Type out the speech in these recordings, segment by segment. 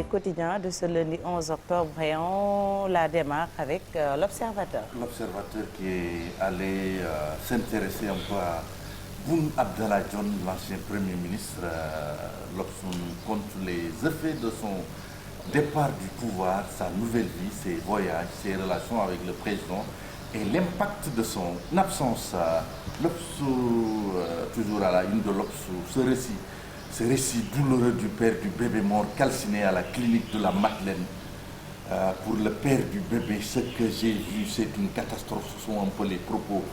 quotidien de ce lundi 11 octobre et on la démarre avec l'Observateur. L'Observateur qui est allé s'intéresser un peu à Boun Abdallah Dionne, l'ancien Premier ministre, lorsqu'on compte les effets de son départ du pouvoir, sa nouvelle vie, ses voyages, ses relations avec le président et l'impact de son absence. Toujours à la une de l'Obs, ce récit douloureux du père du bébé mort calciné à la clinique de la Madeleine. Pour le père du bébé, ce que j'ai vu, c'est une catastrophe. Ce sont un peu les propos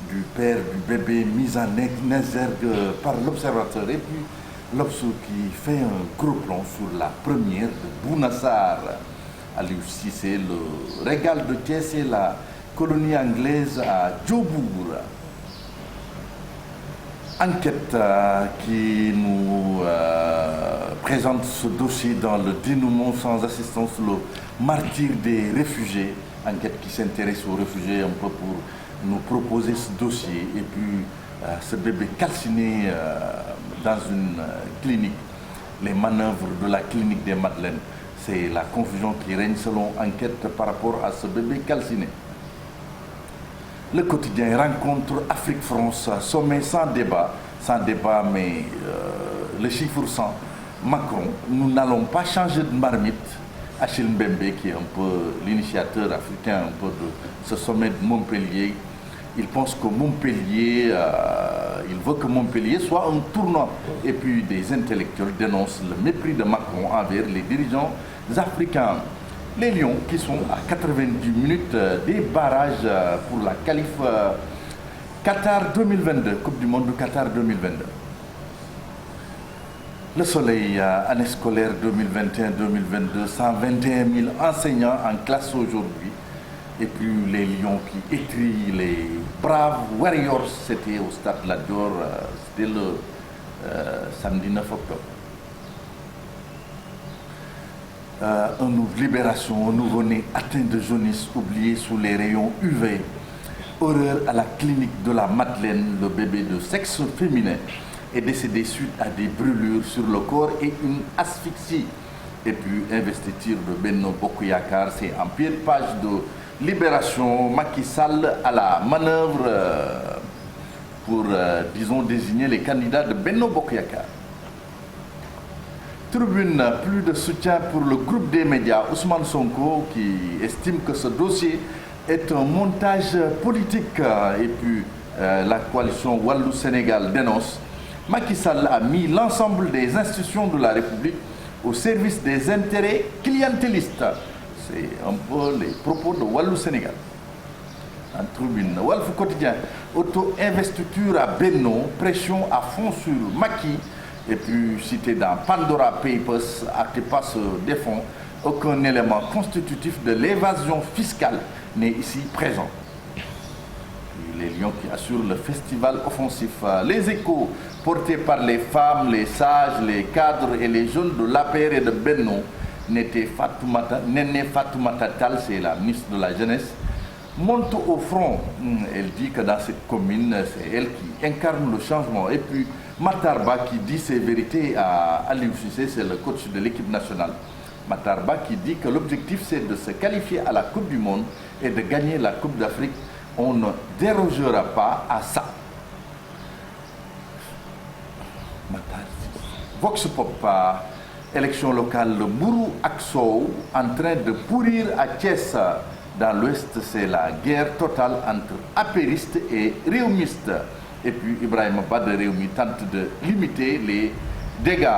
du père du bébé mis en exergue par l'Observateur. Et puis l'Obs qui fait un gros plan sur la première de Bounassar. Aliou Cissé, le régal de Thiès et la colonie anglaise à Djobour. Enquête qui nous présente ce dossier dans le dénouement sans assistance, le martyr des réfugiés. Enquête qui s'intéresse aux réfugiés un peu pour nous proposer ce dossier. Et puis ce bébé calciné dans une clinique, les manœuvres de la clinique des Madeleines. C'est la confusion qui règne selon Enquête par rapport à ce bébé calciné. Le quotidien rencontre Afrique-France, sommet sans débat mais le chiffre 100, Macron, nous n'allons pas changer de marmite. Achille Mbembe, qui est un peu l'initiateur africain un peu de ce sommet de Montpellier, il pense que Montpellier, il veut que Montpellier soit un tournoi. Et puis des intellectuels dénoncent le mépris de Macron envers les dirigeants africains. Les Lions qui sont à 90 minutes des barrages pour la qualif Qatar 2022, Coupe du Monde du Qatar 2022. Le Soleil, année scolaire 2021-2022, 121 000 enseignants en classe aujourd'hui. Et puis les Lions qui étrillent les braves Warriors, c'était au stade Lat Dior, c'était le samedi 9 octobre. Une libération, un nouveau-né atteint de jaunisse, oublié sous les rayons UV. Horreur à la clinique de la Madeleine, le bébé de sexe féminin est décédé suite à des brûlures sur le corps et une asphyxie. Et puis investiture de Benno Bokk Yakaar, c'est en pied de page de Libération. Macky Sall à la manœuvre pour, disons, désigner les candidats de Benno Bokk Yakaar. Tribune, plus de soutien pour le groupe des médias. Ousmane Sonko qui estime que ce dossier est un montage politique. Et puis la coalition Wallou Sénégal dénonce. Macky Sall a mis l'ensemble des institutions de la République au service des intérêts clientélistes. C'est un peu les propos de Wallou Sénégal. En tribune, Walf Quotidien, auto-investiture à Benno, pression à fond sur Macky. Et puis cité dans Pandora Papers, Atepa se défend, aucun élément constitutif de l'évasion fiscale n'est ici présent. Puis les Lions qui assurent le festival offensif. Les Échos, portés par les femmes, les sages, les cadres et les jeunes de l'APR et de Benno, Néné Fatoumata Tall, c'est la ministre de la Jeunesse, monte au front. Elle dit que dans cette commune, c'est elle qui incarne le changement. Et puis Matarba qui dit ses vérités à Aliou Cissé, c'est le coach de l'équipe nationale. Matarba qui dit que l'objectif c'est de se qualifier à la Coupe du Monde et de gagner la Coupe d'Afrique. On ne dérogera pas à ça. Vox Pop, élection locale, le Bourou Akso en train de pourrir à Thiès. Dans l'Ouest, c'est la guerre totale entre apéristes et réumistes. Et puis Ibrahima Ba de Réumi tente de limiter les dégâts.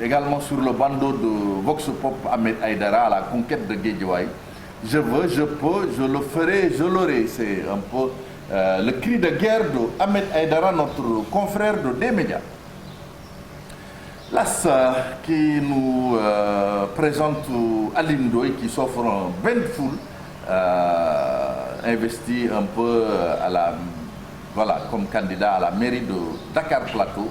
Également sur le bandeau de Vox Pop, Ahmed Aïdara à la conquête de Guédiawaye. Je veux, je peux, je le ferai, je l'aurai. C'est un peu le cri de guerre de Ahmed Aïdara, notre confrère de D-Média. L'As qui nous présente Aline Ndoye qui s'offre un bain de foule, investi un peu à la, voilà, comme candidat à la mairie de Dakar Plateau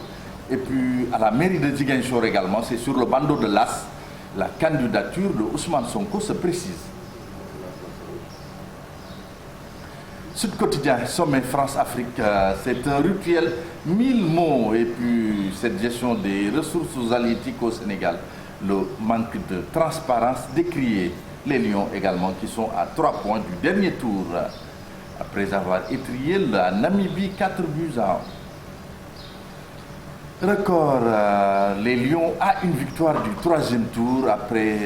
et puis à la mairie de Ziguinchor également. C'est sur le bandeau de l'As. La candidature de Ousmane Sonko se précise. Sud Quotidien, sommet France-Afrique, c'est un rituel, 1000 mots. Et puis cette gestion des ressources halieutiques au Sénégal, le manque de transparence décrié. Les Lions également qui sont à 3 points du dernier tour. Après avoir étrié la Namibie 4-1. Record, les Lions a une victoire du 3e tour après,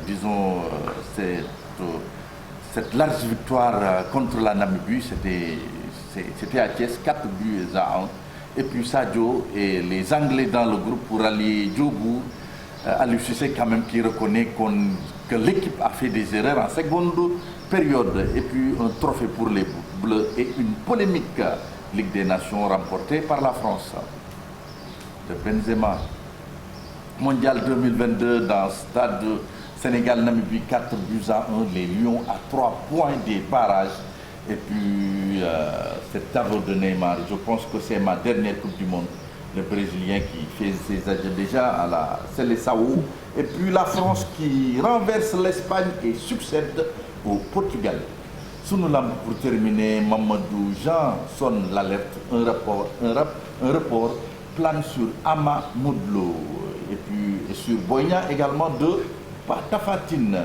disons, cette large victoire contre la Namibie. C'était à Thiès, 4-1. Et puis Sadio et les Anglais dans le groupe pour allier Djobu. Aliou Cissé quand même qui reconnaît que l'équipe a fait des erreurs en seconde période. Et puis un trophée pour les Bleus et une polémique Ligue des Nations remportée par la France. De Benzema. Mondial 2022 dans stade Sénégal-Namibie 4-1. Les Lions à 3 points des barrages. Et puis cet tableau de Neymar, je pense que c'est ma dernière Coupe du Monde. Le Brésilien qui fait ses adieux déjà à la Seleção. Et puis la France qui renverse l'Espagne et succède au Portugal. Sunu Lamb pour terminer, Mamadou Jean sonne l'alerte. Un report plane sur Ama Modlo. Et puis sur Boigna également de Tapha Tine.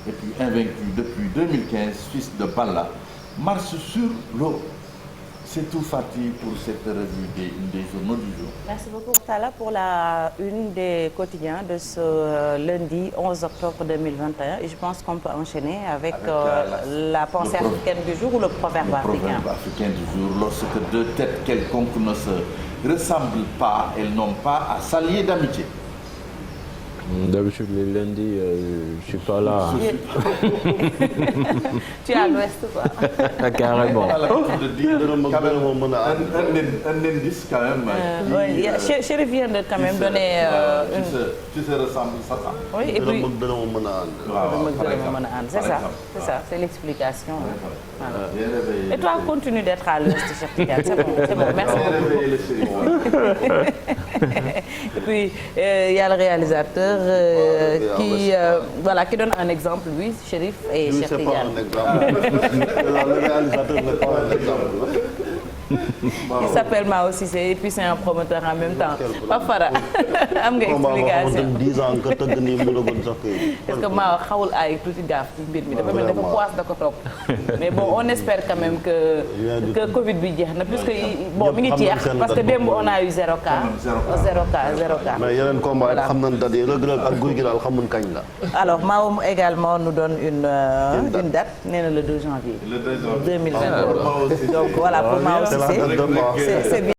Et puis invaincu depuis 2015, fils de Balla, marche sur l'eau. C'est tout Fatih pour cette revue des journaux du jour. Merci beaucoup Talla pour la une des quotidiens de ce lundi 11 octobre 2021. Et je pense qu'on peut enchaîner avec la pensée africaine du jour ou le proverbe africain. Le proverbe africain du jour. Lorsque deux têtes quelconques ne se ressemblent pas, elles n'ont pas à s'allier d'amitié. D'habitude, les lundis, je suis pas là. Tu es à l'ouest, quoi. Carrément. Un indice quand même. Chérif vient de quand même donner Tu se ressembles, ça. Oui, et puis... C'est ça, c'est l'explication. Et toi, continue d'être à l'ouest, Cheikh Tidiane. C'est bon, merci beaucoup. Et puis, il y a le réalisateur qui donne un exemple, lui, Chérif et Cheikh Tidiane. Le réalisateur n'est pas un exemple. Il s'appelle Mao Cissé et puis c'est un promoteur en même temps. Pape Fara, am nga explication. 10 ans que tëgg nii mënagul sax parce que Mao xawul ay tuuti gaaf ci mbir mi dafa mel dafa poisse da ko topp. Mais bon, on espère quand même que Covid bi jeex na puisque bon mi ngi jeex parce que démb on a eu 0 cas. 0 cas. Mais yeneen combat xam nañ date yi Reug Reug ak Gouye Gui daal xamuñ kañ la. Alors Mao également nous donne une date, nee na le 2 janvier. Le 2 janvier. 2022. Donc voilà pour Mao Cissé. C'est bien.